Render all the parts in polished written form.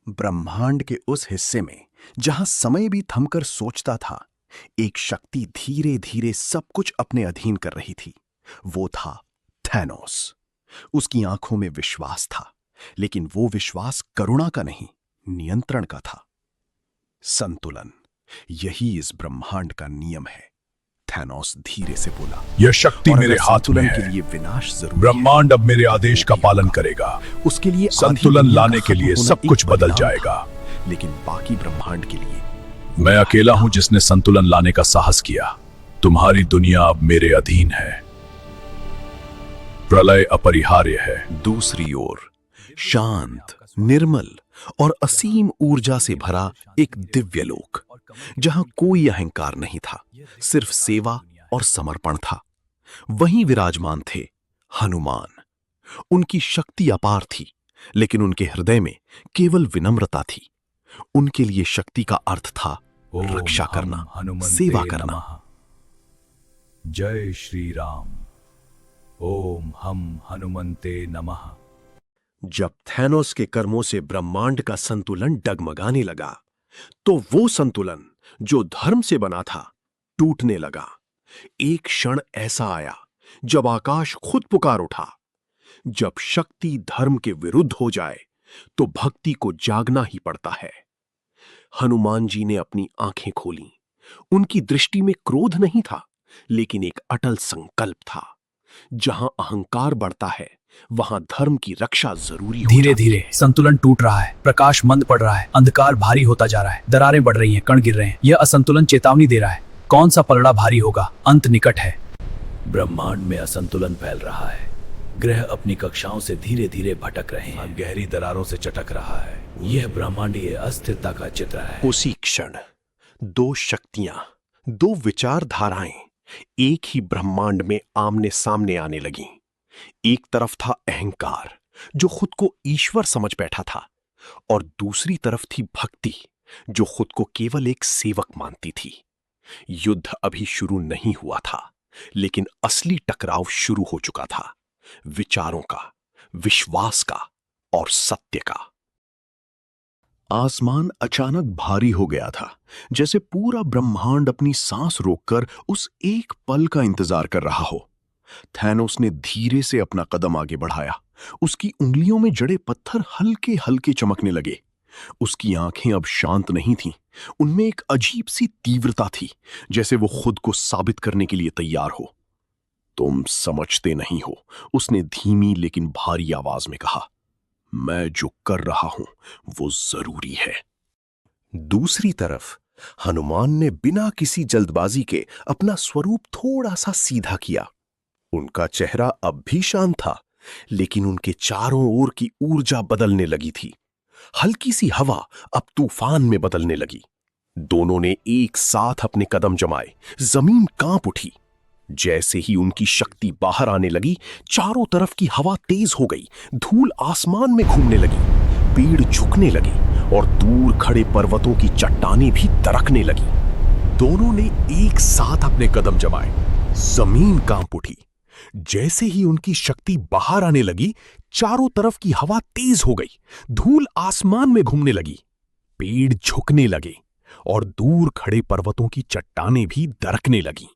ब्रह्मांड के उस हिस्से में जहां समय भी थमकर सोचता था, एक शक्ति धीरे धीरे सब कुछ अपने अधीन कर रही थी। वो था थैनोस। उसकी आंखों में विश्वास था, लेकिन वो विश्वास करुणा का नहीं, नियंत्रण का था। संतुलन, यही इस ब्रह्मांड का नियम है। थैनोस धीरे से बोला, यह शक्ति मेरे हाथ में के है। लिए विनाश जरूरी ब्रह्मांड अब मेरे आदेश का पालन करेगा। उसके लिए संतुलन लाने के लिए सब कुछ बदल जाएगा। लेकिन बाकी ब्रह्मांड के लिए मैं अकेला हूं जिसने संतुलन लाने का साहस किया। तुम्हारी दुनिया अब मेरे अधीन है। प्रलय अपरिहार्य है। दूसरी ओर शांत, निर्मल और असीम ऊर्जा से भरा एक दिव्य लोक, जहां कोई अहंकार नहीं था, सिर्फ सेवा और समर्पण था। वहीं विराजमान थे हनुमान। उनकी शक्ति अपार थी, लेकिन उनके हृदय में केवल विनम्रता थी। उनके लिए शक्ति का अर्थ था रक्षा करना, सेवा करना। जय श्री राम। ओम हम हनुमंते नमः। जब थैनोस के कर्मों से ब्रह्मांड का संतुलन डगमगाने लगा, तो वो संतुलन जो धर्म से बना था टूटने लगा। एक क्षण ऐसा आया जब आकाश खुद पुकार उठा। जब शक्ति धर्म के विरुद्ध हो जाए तो भक्ति को जागना ही पड़ता है। हनुमान जी ने अपनी आंखें खोलीं। उनकी दृष्टि में क्रोध नहीं था, लेकिन एक अटल संकल्प था। जहां अहंकार बढ़ता है, वहां धर्म की रक्षा जरूरी हो धीरे जाती धीरे है। संतुलन टूट रहा है। प्रकाश मंद पड़ रहा है, अंधकार भारी होता जा रहा है, दरारें बढ़ रही हैं, कण गिर रहे हैं। यह असंतुलन चेतावनी दे रहा है, कौन सा पलड़ा भारी होगा, अंत निकट है। ब्रह्मांड में असंतुलन फैल रहा है। ग्रह अपनी कक्षाओं से धीरे धीरे भटक रहे हैं, गहरी दरारों से चटक रहा है। यह ब्रह्मांडीय अस्थिरता का चित्र है। उसी क्षण दो शक्तियां, दो विचारधाराएं एक ही ब्रह्मांड में आमने सामने आने लगीं। एक तरफ था अहंकार, जो खुद को ईश्वर समझ बैठा था, और दूसरी तरफ थी भक्ति, जो खुद को केवल एक सेवक मानती थी। युद्ध अभी शुरू नहीं हुआ था, लेकिन असली टकराव शुरू हो चुका था। विचारों का, विश्वास का और सत्य का। आसमान अचानक भारी हो गया था, जैसे पूरा ब्रह्मांड अपनी सांस रोककर उस एक पल का इंतजार कर रहा हो। थैनोस ने धीरे से अपना कदम आगे बढ़ाया। उसकी उंगलियों में जड़े पत्थर हल्के हल्के चमकने लगे। उसकी आंखें अब शांत नहीं थीं, उनमें एक अजीब सी तीव्रता थी, जैसे वो खुद को साबित करने के लिए तैयार हो। तुम समझते नहीं हो, उसने धीमी लेकिन भारी आवाज में कहा। मैं जो कर रहा हूं वो जरूरी है। दूसरी तरफ हनुमान ने बिना किसी जल्दबाजी के अपना स्वरूप थोड़ा सा सीधा किया। उनका चेहरा अब भी शांत था, लेकिन उनके चारों ओर की ऊर्जा बदलने लगी थी। हल्की सी हवा अब तूफान में बदलने लगी। दोनों ने एक साथ अपने कदम जमाए। जमीन कांप उठी। जैसे ही उनकी शक्ति बाहर आने लगी, चारों तरफ की हवा तेज हो गई। धूल आसमान में घूमने लगी, पेड़ झुकने लगे और दूर खड़े पर्वतों की चट्टानें भी दरकने लगी। दोनों ने एक साथ अपने कदम जमाए। जमीन कांप उठी। जैसे ही उनकी शक्ति बाहर आने लगी, चारों तरफ की हवा तेज हो गई। धूल आसमान में घूमने लगी, पेड़ झुकने लगे और दूर खड़े पर्वतों की चट्टानें भी दरकने लगी।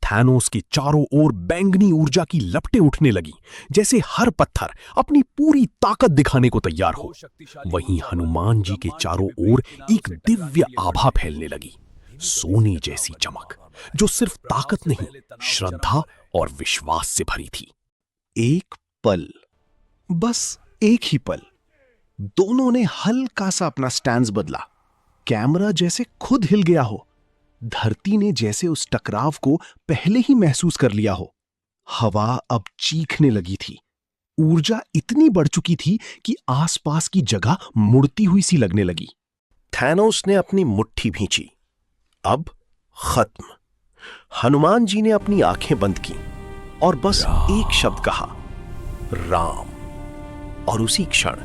थैनोस के चारों ओर बैंगनी ऊर्जा की लपटें उठने लगी, जैसे हर पत्थर अपनी पूरी ताकत दिखाने को तैयार हो। वहीं हनुमान जी के चारों ओर एक दिव्य आभा फैलने लगी, सोने जैसी चमक, जो सिर्फ ताकत नहीं, श्रद्धा और विश्वास से भरी थी। एक पल, बस एक ही पल, दोनों ने हल्का सा अपना स्टैंस बदला। कैमरा जैसे खुद हिल गया हो। धरती ने जैसे उस टकराव को पहले ही महसूस कर लिया हो। हवा अब चीखने लगी थी। ऊर्जा इतनी बढ़ चुकी थी कि आसपास की जगह मुड़ती हुई सी लगने लगी। थैनोस ने अपनी मुट्ठी भींची। अब खत्म। हनुमान जी ने अपनी आंखें बंद की और बस एक शब्द कहा, राम। और उसी क्षण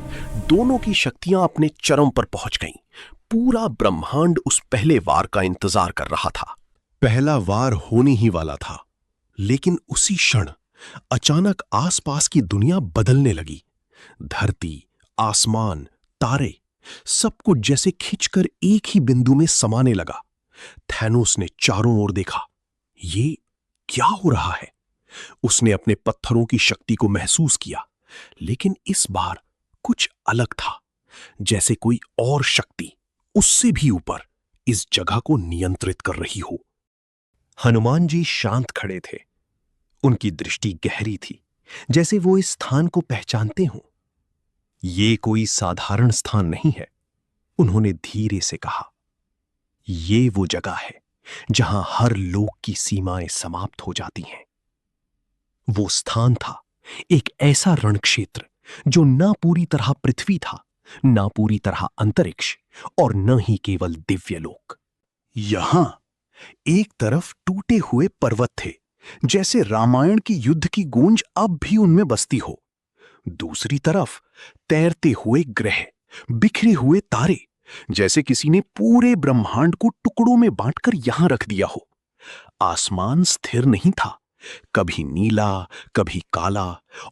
दोनों की शक्तियां अपने चरम पर पहुंच गईं। पूरा ब्रह्मांड उस पहले वार का इंतजार कर रहा था। पहला वार होने ही वाला था, लेकिन उसी क्षण अचानक आसपास की दुनिया बदलने लगी। धरती, आसमान, तारे सब कुछ जैसे खिंचकर एक ही बिंदु में समाने लगा। थैनोस ने चारों ओर देखा। ये क्या हो रहा है? उसने अपने पत्थरों की शक्ति को महसूस किया, लेकिन इस बार कुछ अलग था, जैसे कोई और शक्ति उससे भी ऊपर इस जगह को नियंत्रित कर रही हो। हनुमान जी शांत खड़े थे। उनकी दृष्टि गहरी थी, जैसे वो इस स्थान को पहचानते हों। ये कोई साधारण स्थान नहीं है, उन्होंने धीरे से कहा। ये वो जगह है जहां हर लोक की सीमाएं समाप्त हो जाती हैं। वो स्थान था एक ऐसा रणक्षेत्र जो ना पूरी तरह पृथ्वी था, ना पूरी तरह अंतरिक्ष, और न ही केवल दिव्य लोक। यहां एक तरफ टूटे हुए पर्वत थे, जैसे रामायण की युद्ध की गूंज अब भी उनमें बसती हो। दूसरी तरफ तैरते हुए ग्रह, बिखरे हुए तारे, जैसे किसी ने पूरे ब्रह्मांड को टुकड़ों में बांटकर यहां रख दिया हो। आसमान स्थिर नहीं था, कभी नीला, कभी काला,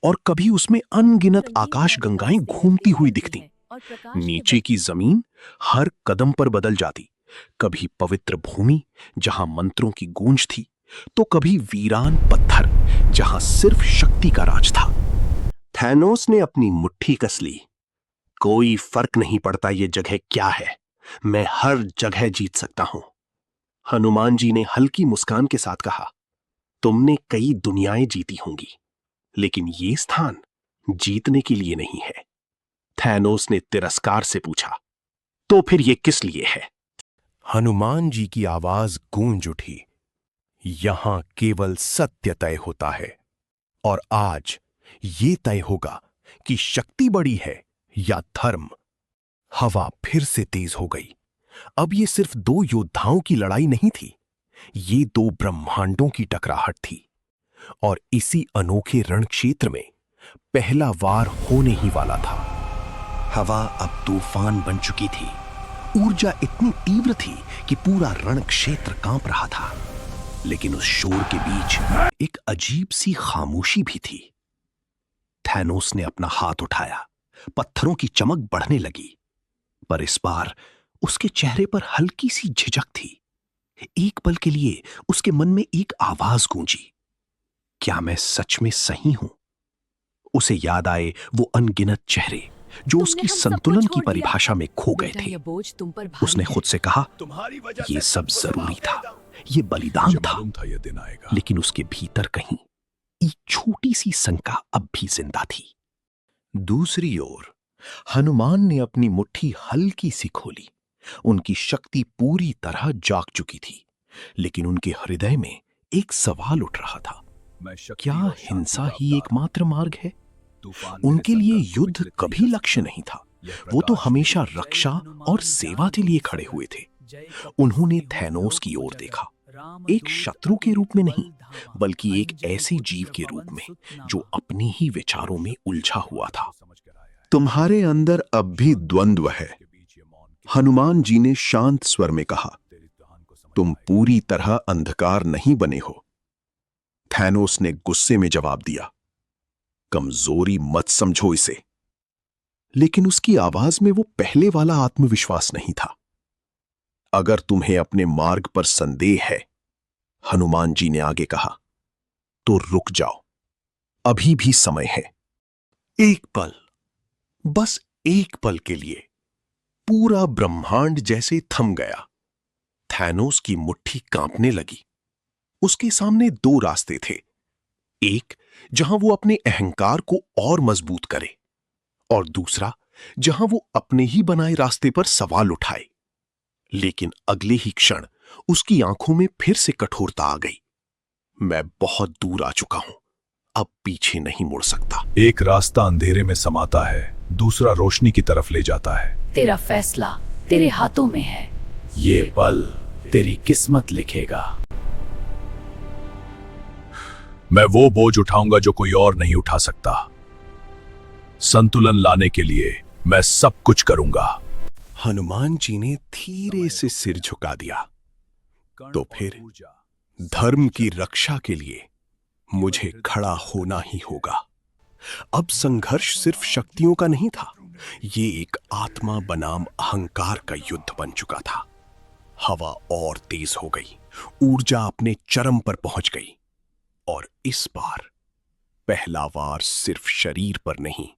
और कभी उसमें अनगिनत आकाश गंगाएं घूमती हुई दिखती। नीचे की जमीन हर कदम पर बदल जाती, कभी पवित्र भूमि जहां मंत्रों की गूंज थी, तो कभी वीरान पत्थर जहां सिर्फ शक्ति का राज था। थैनोस ने अपनी मुट्ठी कस ली। कोई फर्क नहीं पड़ता ये जगह क्या है, मैं हर जगह जीत सकता हूं। हनुमान जी ने हल्की मुस्कान के साथ कहा, तुमने कई दुनियाएं जीती होंगी, लेकिन ये स्थान जीतने के लिए नहीं है। थैनोस ने तिरस्कार से पूछा, तो फिर ये किस लिए है? हनुमान जी की आवाज गूंज उठी, यहां केवल सत्य तय होता है, और आज ये तय होगा कि शक्ति बड़ी है या धर्म। हवा फिर से तेज हो गई। अब ये सिर्फ दो योद्धाओं की लड़ाई नहीं थी, ये दो ब्रह्मांडों की टकराहट थी, और इसी अनोखे रणक्षेत्र में पहला वार होने ही वाला था। हवा अब तूफान बन चुकी थी। ऊर्जा इतनी तीव्र थी कि पूरा रणक्षेत्र कांप रहा था, लेकिन उस शोर के बीच एक अजीब सी खामोशी भी थी। थैनोस ने अपना हाथ उठाया, पत्थरों की चमक बढ़ने लगी, पर इस बार उसके चेहरे पर हल्की सी झिझक थी। एक पल के लिए उसके मन में एक आवाज गूंजी, क्या मैं सच में सही हूं? उसे याद आए वो अनगिनत चेहरे जो उसकी संतुलन की परिभाषा में खो गए थे। उसने खुद से कहा, ये सब जरूरी था, ये बलिदान था, ये दिन आएगा। लेकिन उसके भीतर कहीं एक छोटी सी शंका अब भी जिंदा थी। दूसरी ओर हनुमान ने अपनी मुट्ठी हल्की सी खोली। उनकी शक्ति पूरी तरह जाग चुकी थी, लेकिन उनके हृदय में एक सवाल उठ रहा था, क्या हिंसा ही एकमात्र मार्ग है? उनके लिए युद्ध कभी लक्ष्य नहीं था, वो तो हमेशा रक्षा और सेवा के लिए खड़े हुए थे। उन्होंने थैनोस की ओर देखा, एक शत्रु के रूप में नहीं, बल्कि एक ऐसे जीव के रूप में जो अपने ही विचारों में उलझा हुआ था। तुम्हारे अंदर अब भी द्वंद्व है, हनुमान जी ने शांत स्वर में कहा। तुम पूरी तरह अंधकार नहीं बने हो। थैनोस ने गुस्से में जवाब दिया, कमजोरी मत समझो इसे। लेकिन उसकी आवाज में वो पहले वाला आत्मविश्वास नहीं था। अगर तुम्हें अपने मार्ग पर संदेह है, हनुमान जी ने आगे कहा, तो रुक जाओ, अभी भी समय है। एक पल, बस एक पल के लिए पूरा ब्रह्मांड जैसे थम गया। थैनोस की मुट्ठी कांपने लगी। उसके सामने दो रास्ते थे, एक जहां वो अपने अहंकार को और मजबूत करे, और दूसरा जहां वो अपने ही बनाए रास्ते पर सवाल उठाए। लेकिन अगले ही क्षण उसकी आंखों में फिर से कठोरता आ गई। मैं बहुत दूर आ चुका हूं, अब पीछे नहीं मुड़ सकता। एक रास्ता अंधेरे में समाता है, दूसरा रोशनी की तरफ ले जाता है। तेरा फैसला तेरे हाथों में है। ये पल तेरी किस्मत लिखेगा। मैं वो बोझ उठाऊंगा जो कोई और नहीं उठा सकता। संतुलन लाने के लिए मैं सब कुछ करूंगा। हनुमान जी ने धीरे से सिर झुका दिया। तो फिर धर्म की रक्षा के लिए मुझे खड़ा होना ही होगा। अब संघर्ष सिर्फ शक्तियों का नहीं था, ये एक आत्मा बनाम अहंकार का युद्ध बन चुका था। हवा और तेज हो गई, ऊर्जा अपने चरम पर पहुंच गई, और इस बार पहला वार सिर्फ शरीर पर नहीं,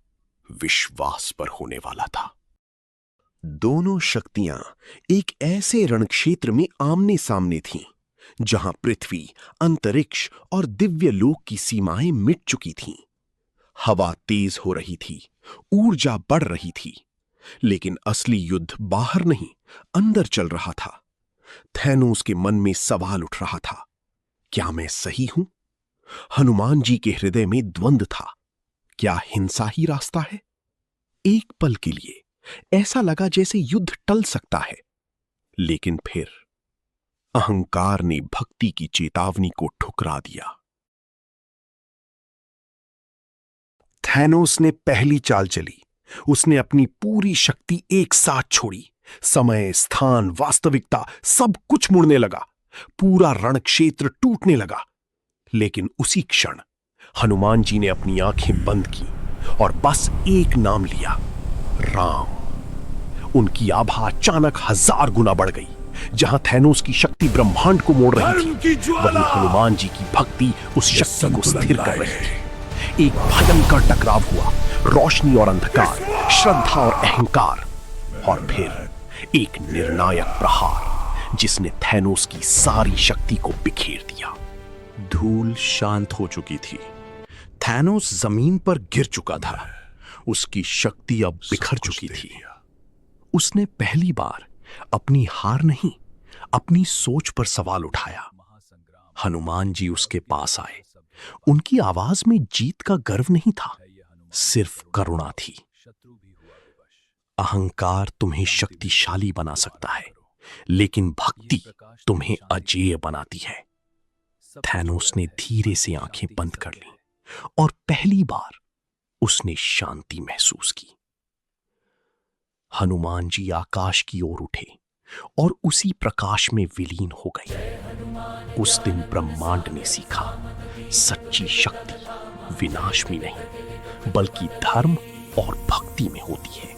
विश्वास पर होने वाला था। दोनों शक्तियां एक ऐसे रणक्षेत्र में आमने सामने थीं, जहां पृथ्वी, अंतरिक्ष और दिव्य लोक की सीमाएं मिट चुकी थीं। हवा तेज हो रही थी, ऊर्जा बढ़ रही थी, लेकिन असली युद्ध बाहर नहीं, अंदर चल रहा था। थैनोस के मन में सवाल उठ रहा था, क्या मैं सही हूं? हनुमान जी के हृदय में द्वंद्व था, क्या हिंसा ही रास्ता है? एक पल के लिए ऐसा लगा जैसे युद्ध टल सकता है, लेकिन फिर अहंकार ने भक्ति की चेतावनी को ठुकरा दिया। थैनोस ने पहली चाल चली। उसने अपनी पूरी शक्ति एक साथ छोड़ी। समय, स्थान, वास्तविकता सब कुछ मुड़ने लगा। पूरा रणक्षेत्र टूटने लगा। लेकिन उसी क्षण हनुमान जी ने अपनी आंखें बंद की और बस एक नाम लिया, राम। उनकी आभा अचानक 1000 गुना बढ़ गई। जहां थैनोस की शक्ति ब्रह्मांड को मोड़ रही थी, वहीं हनुमान जी की भक्ति उस शक्ति को स्थिर कर रही थी। एक भयंकर टकराव हुआ, रोशनी और अंधकार, श्रद्धा और अहंकार, और फिर एक निर्णायक प्रहार जिसने थैनोस की सारी शक्ति को बिखेर दिया। धूल शांत हो चुकी थी। थैनोस जमीन पर गिर चुका था। उसकी शक्ति अब बिखर चुकी थी। उसने पहली बार अपनी हार नहीं, अपनी सोच पर सवाल उठाया। हनुमान जी उसके पास आए। उनकी आवाज में जीत का गर्व नहीं था, सिर्फ करुणा थी। अहंकार तुम्हें शक्तिशाली बना सकता है, लेकिन भक्ति तुम्हें अजेय बनाती है। थैनोस ने धीरे से आंखें बंद कर लीं और पहली बार उसने शांति महसूस की। हनुमान जी आकाश की ओर उठे और उसी प्रकाश में विलीन हो गए। उस दिन ब्रह्मांड ने सीखा, सच्ची शक्ति विनाश में नहीं, बल्कि धर्म और भक्ति में होती है।